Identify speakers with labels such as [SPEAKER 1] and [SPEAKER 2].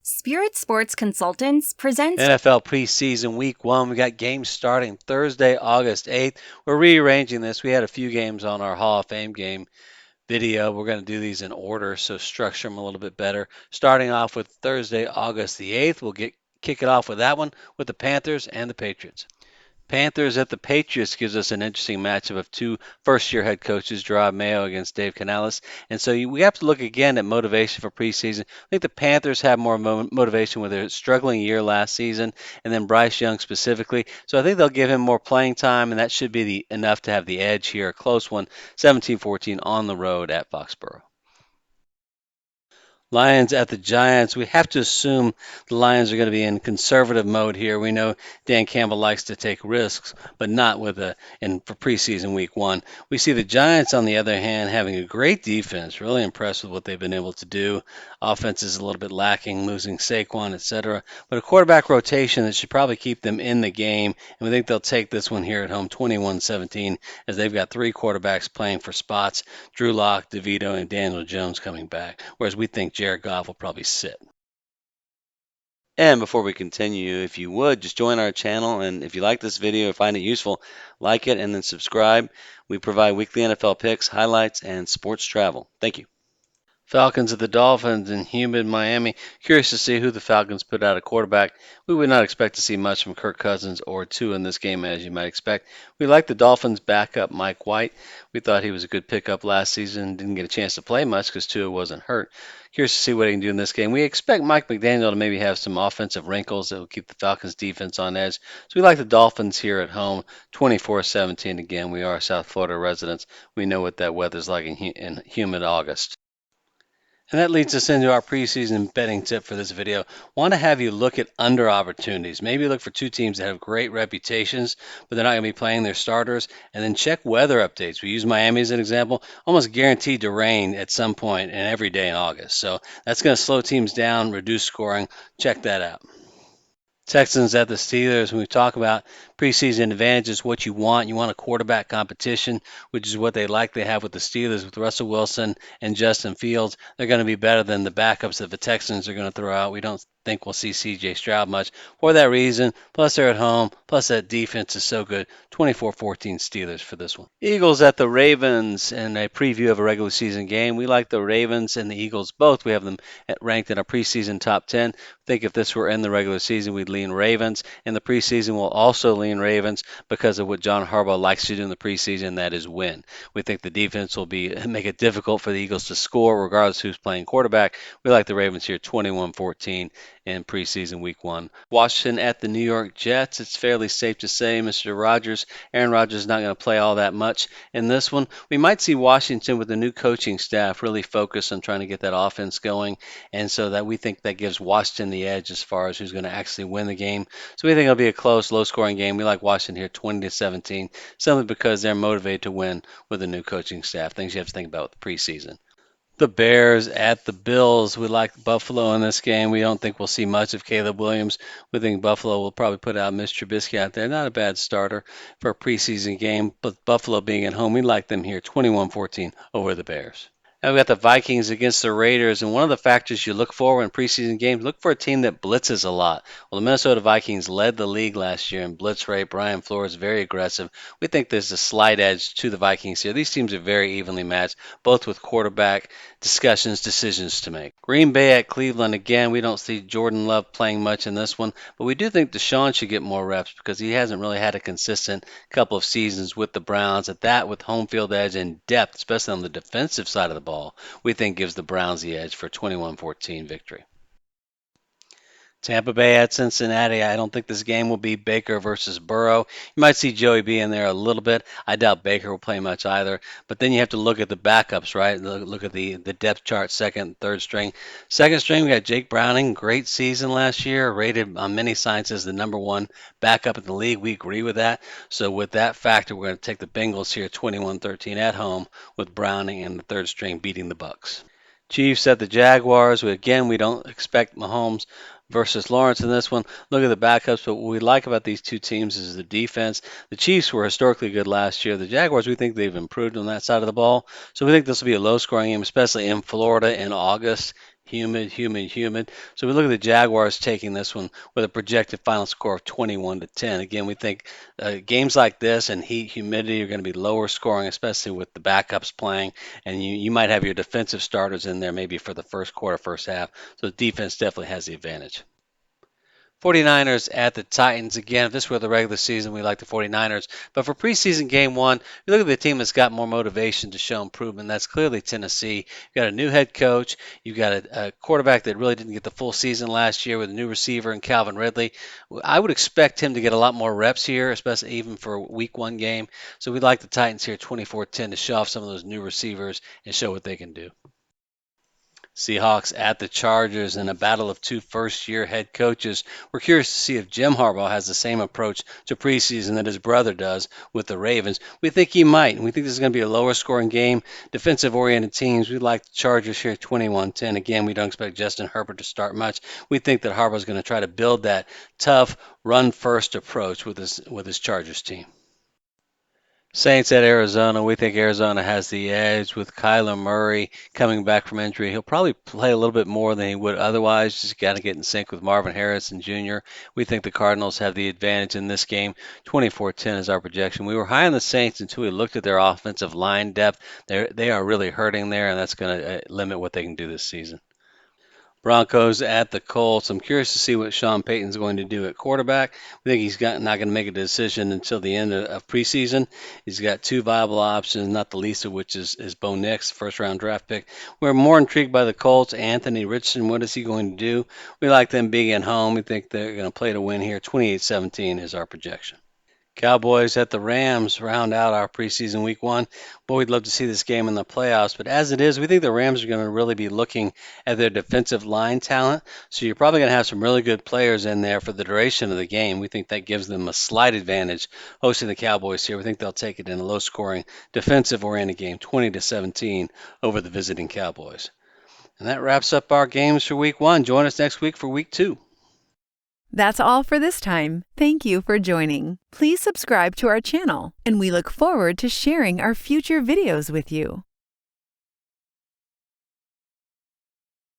[SPEAKER 1] Spirit Sports Consultants presents
[SPEAKER 2] NFL Preseason Week One. We got games starting Thursday, August 8th. We're rearranging this. We had a few games on our Hall of Fame game video. We're going to do these in order, so structure them a little bit better. Starting off with Thursday, August the 8th, we'll kick it off with that one with the Panthers and the Patriots. Panthers at the Patriots gives us an interesting matchup of two first-year head coaches, Gerard Mayo against Dave Canales. And so we have to look again at motivation for preseason. I think the Panthers have more motivation with their struggling year last season, and then Bryce Young specifically. So I think they'll give him more playing time, and that should be enough to have the edge here. A close one, 17-14 on the road at Foxborough. Lions at the Giants. We have to assume the Lions are going to be in conservative mode here. We know Dan Campbell likes to take risks, but not for preseason week one. We see the Giants, on the other hand, having a great defense. Really impressed with what they've been able to do. Offense is a little bit lacking, losing Saquon, etc. But a quarterback rotation that should probably keep them in the game. And we think they'll take this one here at home, 21-17, as they've got three quarterbacks playing for spots. Drew Lock, DeVito, and Daniel Jones coming back, whereas we think Jared Goff will probably sit. And before we continue, if you would, just join our channel, and if you like this video or find it useful, like it and then subscribe. We provide weekly NFL picks, highlights, and sports travel. Thank you. Falcons at the Dolphins in humid Miami. Curious to see who the Falcons put out at quarterback. We would not expect to see much from Kirk Cousins or Tua in this game, as you might expect. We like the Dolphins' backup, Mike White. We thought he was a good pickup last season. Didn't get a chance to play much because Tua wasn't hurt. Curious to see what he can do in this game. We expect Mike McDaniel to maybe have some offensive wrinkles that will keep the Falcons' defense on edge. So we like the Dolphins here at home, 24-17. Again, we are South Florida residents. We know what that weather's like in humid August. And that leads us into our preseason betting tip for this video. Want to have you look at under opportunities. Maybe look for two teams that have great reputations, but they're not going to be playing their starters. And then check weather updates. We use Miami as an example. Almost guaranteed to rain at some point and every day in August. So that's going to slow teams down, reduce scoring. Check that out. Texans at the Steelers. When we talk about preseason advantages, what you want a quarterback competition, which is what they likely have with the Steelers with Russell Wilson and Justin Fields. They're going to be better than the backups that the Texans are going to throw out. We don't think we'll see C.J. Stroud much for that reason. Plus they're at home. Plus that defense is so good. 24-14 Steelers for this one. Eagles at the Ravens in a preview of a regular season game. We like the Ravens and the Eagles both. We have them ranked in our preseason top 10. I think if this were in the regular season, we'd lean Ravens. In the preseason, we'll also lean Ravens because of what John Harbaugh likes to do in the preseason, that is win. We think the defense will make it difficult for the Eagles to score regardless who's playing quarterback. We like the Ravens here 21-14 in preseason week one. Washington at the New York Jets. It's fairly safe to say Aaron Rodgers is not going to play all that much in this one. We might see Washington with the new coaching staff really focus on trying to get that offense going, and so that we think that gives Washington the edge as far as who's going to actually win the game. So we think it'll be a close, low-scoring game. We like Washington here 20-17, simply because they're motivated to win with a new coaching staff. Things you have to think about with the preseason. The Bears at the Bills. We like Buffalo in this game. We don't think we'll see much of Caleb Williams. We think Buffalo will probably put out Mitch Trubisky out there. Not a bad starter for a preseason game, but Buffalo being at home, we like them here 21-14 over the Bears. Now we got the Vikings against the Raiders, and one of the factors you look for in preseason games, look for a team that blitzes a lot. Well, the Minnesota Vikings led the league last year in blitz rate. Brian Flores very aggressive. We think there's a slight edge to the Vikings here. These teams are very evenly matched, both with quarterback decisions to make. Green Bay at Cleveland. Again, we don't see Jordan Love playing much in this one, but we do think Deshaun should get more reps because he hasn't really had a consistent couple of seasons with the Browns. At that, with home field edge and depth, especially on the defensive side of the ball, we think gives the Browns the edge for 21-14 victory. Tampa Bay at Cincinnati. I don't think this game will be Baker versus Burrow. You might see Joey B in there a little bit. I doubt Baker will play much either. But then you have to look at the backups, right? Look at the depth chart, second, third string. Second string, we got Jake Browning. Great season last year. Rated on many sites as the number one backup in the league. We agree with that. So with that factor, we're going to take the Bengals here 21-13 at home with Browning and the third string beating the Bucks. Chiefs at the Jaguars. Again, we don't expect Mahomes versus Lawrence in this one. Look at the backups, but what we like about these two teams is the defense. The Chiefs were historically good last year. The Jaguars, we think they've improved on that side of the ball. So we think this will be a low-scoring game, especially in Florida in August. humid. So we look at the Jaguars taking this one with a projected final score of 21-10. Again, we think games like this and heat, humidity are going to be lower scoring, especially with the backups playing, and you might have your defensive starters in there maybe for the first quarter, first half. So the defense definitely has the advantage. 49ers at the Titans. Again, if this were the regular season, we like the 49ers. But for preseason game one, you look at the team that's got more motivation to show improvement. That's clearly Tennessee. You've got a new head coach. You've got a quarterback that really didn't get the full season last year with a new receiver in Calvin Ridley. I would expect him to get a lot more reps here, especially even for a week one game. So we like the Titans here 24-10 to show off some of those new receivers and show what they can do. Seahawks at the Chargers in a battle of two first-year head coaches. We're curious to see if Jim Harbaugh has the same approach to preseason that his brother does with the Ravens. We think he might. We think this is going to be a lower-scoring game. Defensive-oriented teams. We like the Chargers here 21-10. Again, we don't expect Justin Herbert to start much. We think that Harbaugh is going to try to build that tough, run-first approach with his Chargers team. Saints at Arizona. We think Arizona has the edge with Kyler Murray coming back from injury. He'll probably play a little bit more than he would otherwise. Just got to get in sync with Marvin Harrison Jr. We think the Cardinals have the advantage in this game. 24-10 is our projection. We were high on the Saints until we looked at their offensive line depth. They are really hurting there, and that's going to limit what they can do this season. Broncos at the Colts. I'm curious to see what Sean Payton's going to do at quarterback. We think he's not going to make a decision until the end of preseason. He's got two viable options, not the least of which is Bo Nix, first-round draft pick. We're more intrigued by the Colts. Anthony Richardson, what is he going to do? We like them being at home. We think they're going to play to win here. 28-17 is our projection. Cowboys at the Rams round out our preseason week one. Boy, we'd love to see this game in the playoffs, but as it is, we think the Rams are going to really be looking at their defensive line talent. So you're probably going to have some really good players in there for the duration of the game. We think that gives them a slight advantage hosting the Cowboys here. We think they'll take it in a low-scoring, defensive-oriented game, 20-17 over the visiting Cowboys. And that wraps up our games for week one. Join us next week for week two.
[SPEAKER 3] That's all for this time. Thank you for joining. Please subscribe to our channel, and we look forward to sharing our future videos with you.